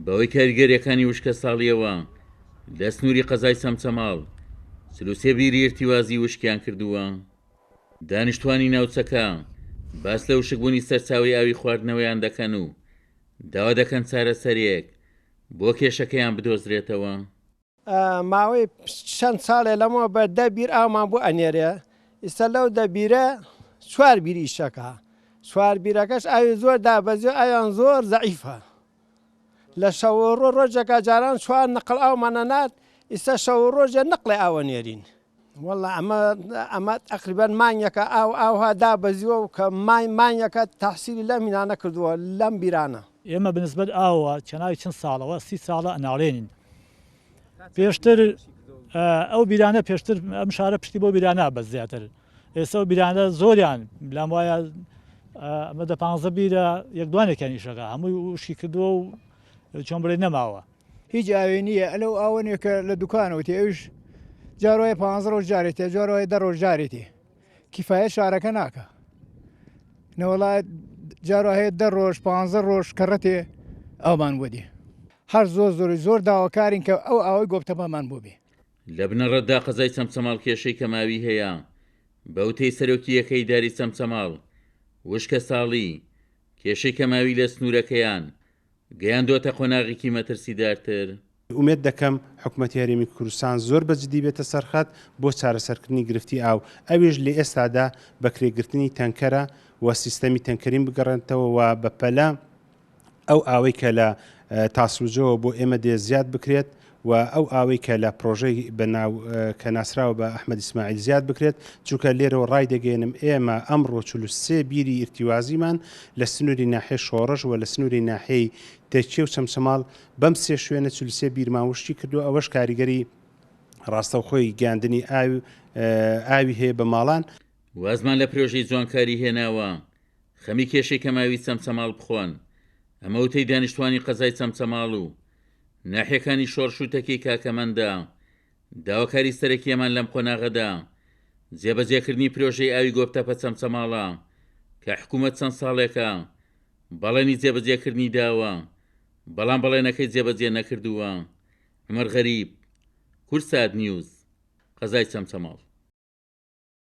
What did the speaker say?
بەوەی کاریگەریەکانی وشکە ساڵیەوە لە سنووری قەزای سەمسەماڵ 33 بیری ارتیوازی وشکیان کردووە. دانیشتوانی ناوچەکە باس لە وشکبوونی سەرچاوی ئاوی خواردنەوەیان دەکەن و داوا دەکەن چارەسەریەک بۆ کێشەکەیان بدۆزرێتەوە. ماوەی چەند ساڵێ لەمەوە بە 10 بیر ئاومان بۆ ئەنێرێ، ئێستا لەو 10 بیرە 4 بیری شەکە، 4 بیرەکەش ئاوی زۆر دابەزێ، ئاویان زۆر زەعیفە. لە شەوڕۆ ڕۆژێکە جاران 4 نقل ئاومانە نات، ئێستا شەو ڕۆژێ نقڵێ ئاوە نێرین. وەڵا ئەمە تقریبەن مانگێکە ئاوها دابەزیوە و کە مانگێکە تەحسیلی لەم مینانە کردووە لەم بیرانە. ئێمە بنسبەت ئاوە چەناوی چەند ساڵەوە 30 ساڵە ئەناڵێنین. پێشتر ئەو بیرانە پێشتر ئەم شارە پشتی بۆ بیرانە بە زیاتر. ئێستا ئەو بیرانە زۆریان لام وایە ئەمە 15 بیرە یەکدوانێکیان ئیشەکە هەمووی وشی کردووە و چۆن بڵێ نەماوە. هیچ ئاوێ نییە ئەلەو ئاوەنێکە لە دوکانەوە تێ ئەوش جارۆی 15 ڕۆژ جارێتێ جارۆی 10 ڕۆژ جارێتی کیفایەت شارەکە ناکە. نەوەڵات جارۆ هەیە 10 ڕۆژ 15 ڕۆژ کەڕەتێ ئەومان وەدی. هەر زۆر داواکارین کە ئەو ئاوەی گۆبتەمەمان بۆ بێ. لە بنەڕەتدا قەزای سەمسەماڵ کێشەی کەماوی هەیە. بەوتەی سەرۆکیەکەی داری سەمسەماڵ وشکە ساڵی کێشەی کەماوی لە سنوورەکەیان گەیاندۆتە قۆناغێکی مەترسیدارتر. ئومێد دەکەم حکوومەتی هەرێمی کوردستان زۆر بەجددی بێتە سەرخەت بۆ چارەسەرکردنی گرفتی ئاو. ئەوێژ لە ئێستادا بەکرێگرتنی تەنکەرە و سیستەمی تەنکەرین بگەڕێنەوە و بەپەلە ئەو ئاوەی کە لە تاسوجەوە بۆ ئێمە دێ زیاد بکرێت و ئەو ئاوەی کە لە پرۆژەی بەناو کە ناسراوە بە ئەحمەد ئیسماعیل زیاد بکرێت، چونکە لێرەوە ڕای دەگەێنم ئێمە ئەمڕۆ 43 بیری ئرتیوازیمان لە سنووری ناحێ شۆڕش و لە سنووری ناحەی تێکچێ و چەمسەماڵ بەم سێ شوێنە 43 بیرمان وشتی کردو. ئەوەش کاریگەری ڕاستەوخۆی گاندنی ئاوی هەیە بە ماڵان. وازمان لە پرۆژەی جوانکاری هێناوە خەمی کێشەی کەماوی چەمسەماڵ بخۆن. ئەمە وتەی دانیشتوانی قەزای چەمسەماڵ و ناحیەکانی شۆڕشوتەکەی کاکەمەندا داواکاری سەرەکیەمان لەم قۆناغەدا جێبەجێکردنی پرۆژەی ئاوی گۆبتەپە چەمسەماڵە کە حکوومەت چەند ساڵێکە بەڵێنی جێبەجێکردنی داوە بەڵام بەڵێنەکەی جێبەجێ نەکردووە. عومەر غەریب، کورسات نیوز، قەزای چەمسەماڵ.